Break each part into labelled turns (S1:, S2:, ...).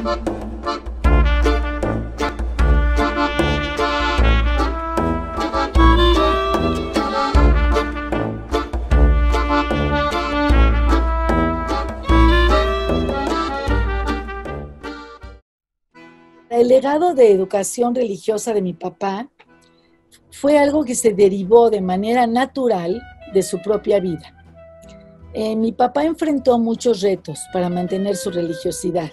S1: El legado de educación religiosa de mi papá fue algo que se derivó de manera natural de su propia vida. Mi papá enfrentó muchos retos para mantener su religiosidad.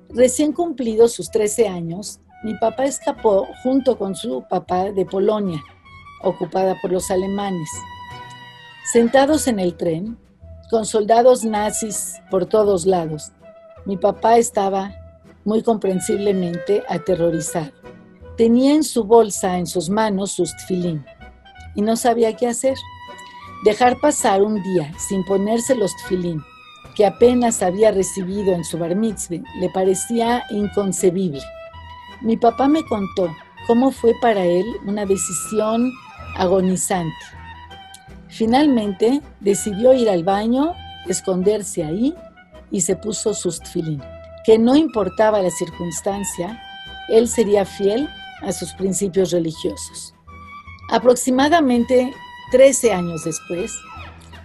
S1: Recién cumplidos sus 13 años, mi papá escapó junto con su papá de Polonia, ocupada por los alemanes. Sentados en el tren, con soldados nazis por todos lados, mi papá estaba muy comprensiblemente aterrorizado. Tenía en su bolsa, en sus manos, sus tfilín y no sabía qué hacer. Dejar pasar un día sin ponerse los tfilín que apenas había recibido en su bar mitzvah le parecía inconcebible. Mi papá me contó cómo fue para él una decisión agonizante. Finalmente decidió ir al baño, esconderse ahí y se puso sus tfilín. Que no importaba la circunstancia, él sería fiel a sus principios religiosos. Aproximadamente 13 años después,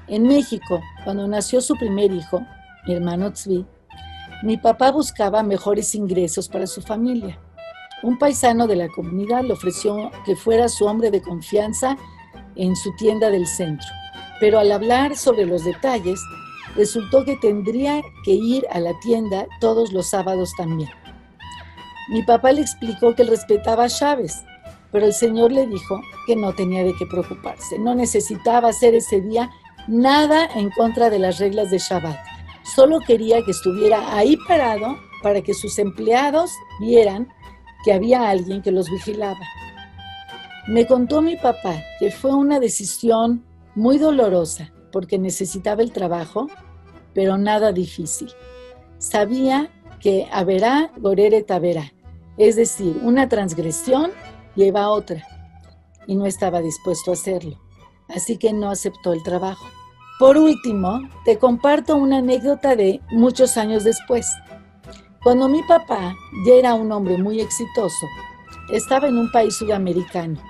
S1: en México, cuando nació su primer hijo, mi hermano Tzvi, mi papá buscaba mejores ingresos para su familia. Un paisano de la comunidad le ofreció que fuera su hombre de confianza en su tienda del centro, pero al hablar sobre los detalles, resultó que tendría que ir a la tienda todos los sábados también. Mi papá le explicó que él respetaba a Chávez, pero el Señor le dijo que no tenía de qué preocuparse. No necesitaba hacer ese día nada en contra de las reglas de Shabbat. Solo quería que estuviera ahí parado para que sus empleados vieran que había alguien que los vigilaba. Me contó mi papá que fue una decisión muy dolorosa porque necesitaba el trabajo, pero nada difícil. Sabía que haberá goreret haberá, es decir, una transgresión lleva a otra, y no estaba dispuesto a hacerlo, así que no aceptó el trabajo. Por último, te comparto una anécdota de muchos años después. Cuando mi papá ya era un hombre muy exitoso, estaba en un país sudamericano,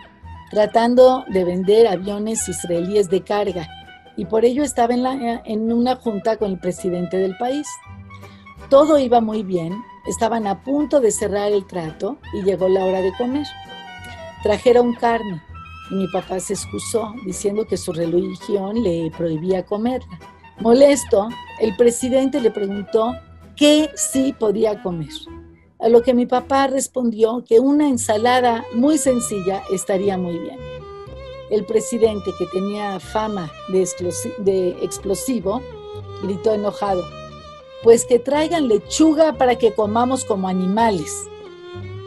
S1: tratando de vender aviones israelíes de carga, y por ello estaba en una junta con el presidente del país. Todo iba muy bien, estaban a punto de cerrar el trato y llegó la hora de comer. Trajeron carne y mi papá se excusó diciendo que su religión le prohibía comerla. Molesto, el presidente le preguntó qué sí podía comer, a lo que mi papá respondió que una ensalada muy sencilla estaría muy bien. El presidente, que tenía fama de explosivo, gritó enojado: pues que traigan lechuga para que comamos como animales.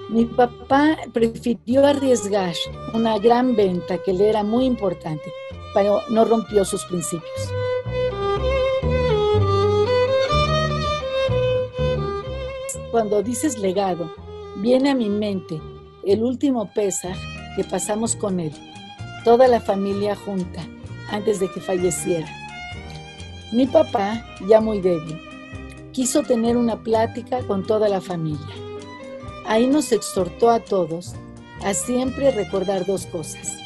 S1: Mi papá prefirió arriesgar una gran venta que le era muy importante, pero no rompió sus principios. Cuando dices legado, viene a mi mente el último Pesaj que pasamos con él, toda la familia junta, antes de que falleciera. Mi papá, ya muy débil, quiso tener una plática con toda la familia. Ahí nos exhortó a todos a siempre recordar dos cosas: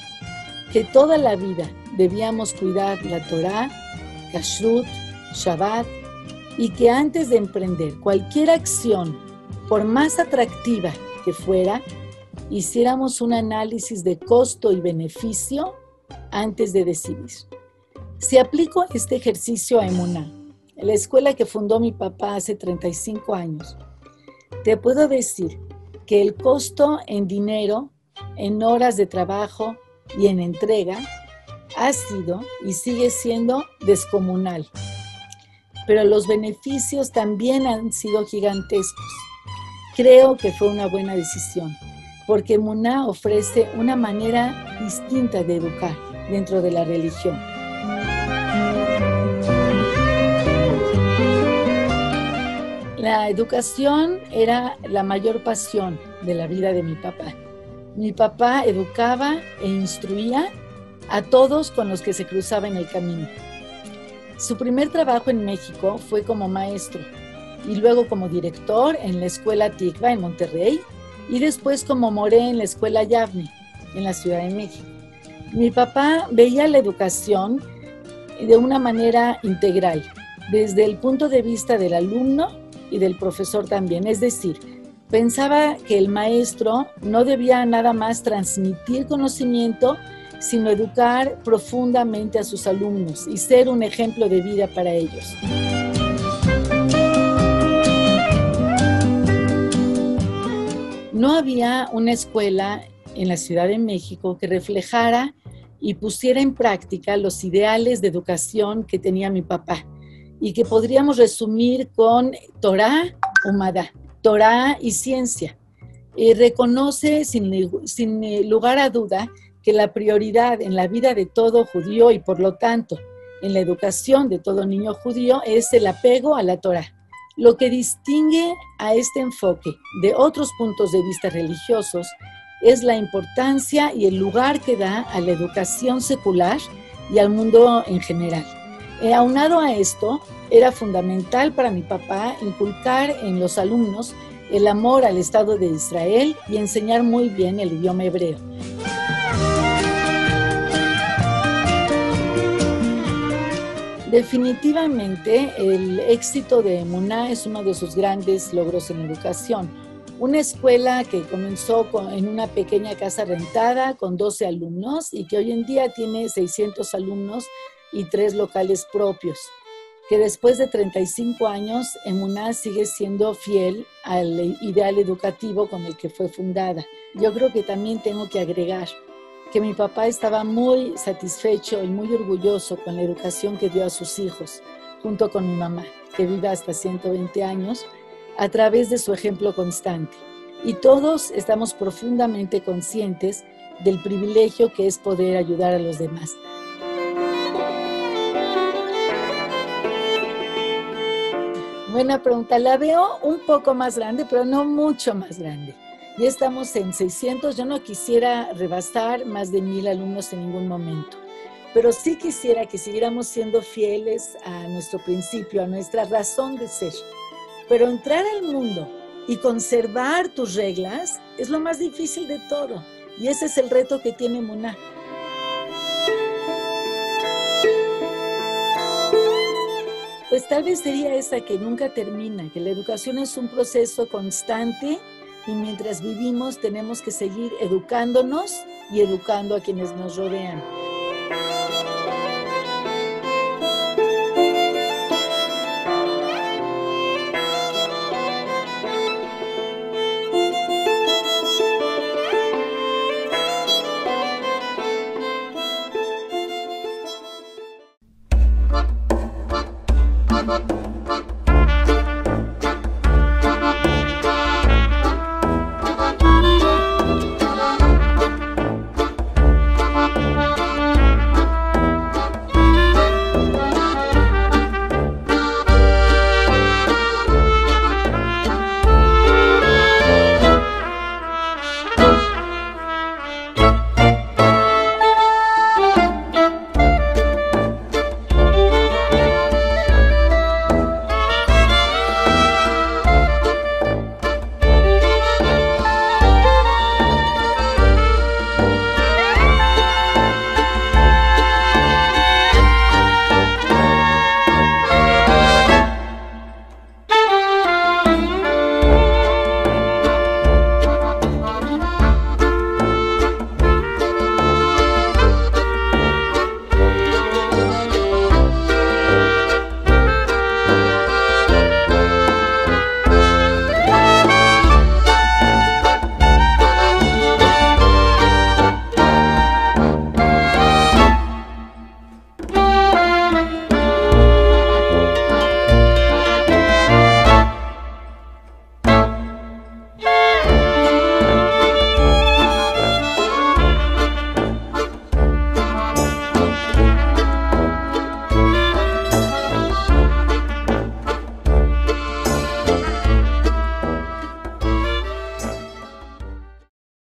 S1: que toda la vida debíamos cuidar la Torá, Kashrut, Shabbat, y que antes de emprender cualquier acción, por más atractiva que fuera, hiciéramos un análisis de costo y beneficio antes de decidir. Si aplico este ejercicio a Emuná, la escuela que fundó mi papá hace 35 años, te puedo decir que el costo en dinero, en horas de trabajo y en entrega ha sido y sigue siendo descomunal. Pero los beneficios también han sido gigantescos. Creo que fue una buena decisión, porque Emuná ofrece una manera distinta de educar dentro de la religión. La educación era la mayor pasión de la vida de mi papá. Mi papá educaba e instruía a todos con los que se cruzaba en el camino. Su primer trabajo en México fue como maestro, y luego como director en la Escuela Tikva en Monterrey y después como moré en la Escuela Yavne en la Ciudad de México. Mi papá veía la educación de una manera integral, desde el punto de vista del alumno y del profesor también. Es decir, pensaba que el maestro no debía nada más transmitir conocimiento, sino educar profundamente a sus alumnos y ser un ejemplo de vida para ellos. No había una escuela en la Ciudad de México que reflejara y pusiera en práctica los ideales de educación que tenía mi papá y que podríamos resumir con Torá o Madá, Torá y ciencia. Reconoce sin lugar a duda que la prioridad en la vida de todo judío y por lo tanto en la educación de todo niño judío es el apego a la Torá. Lo que distingue a este enfoque de otros puntos de vista religiosos es la importancia y el lugar que da a la educación secular y al mundo en general. Aunado a esto, era fundamental para mi papá inculcar en los alumnos el amor al Estado de Israel y enseñar muy bien el idioma hebreo. Definitivamente, el éxito de Emuná es uno de sus grandes logros en educación. Una escuela que comenzó en una pequeña casa rentada con 12 alumnos y que hoy en día tiene 600 alumnos y 3 locales propios. Que después de 35 años, Emuná sigue siendo fiel al ideal educativo con el que fue fundada. Yo creo que también tengo que agregar que mi papá estaba muy satisfecho y muy orgulloso con la educación que dio a sus hijos, junto con mi mamá, que vive hasta 120 años, a través de su ejemplo constante. Y todos estamos profundamente conscientes del privilegio que es poder ayudar a los demás. Buena pregunta. La veo un poco más grande, pero no mucho más grande. Ya estamos en 600. Yo no quisiera rebasar más de 1000 alumnos en ningún momento. Pero sí quisiera que siguiéramos siendo fieles a nuestro principio, a nuestra razón de ser. Pero entrar al mundo y conservar tus reglas es lo más difícil de todo. Y ese es el reto que tiene Emuná. Pues tal vez sería esa que nunca termina, que la educación es un proceso constante y mientras vivimos tenemos que seguir educándonos y educando a quienes nos rodean.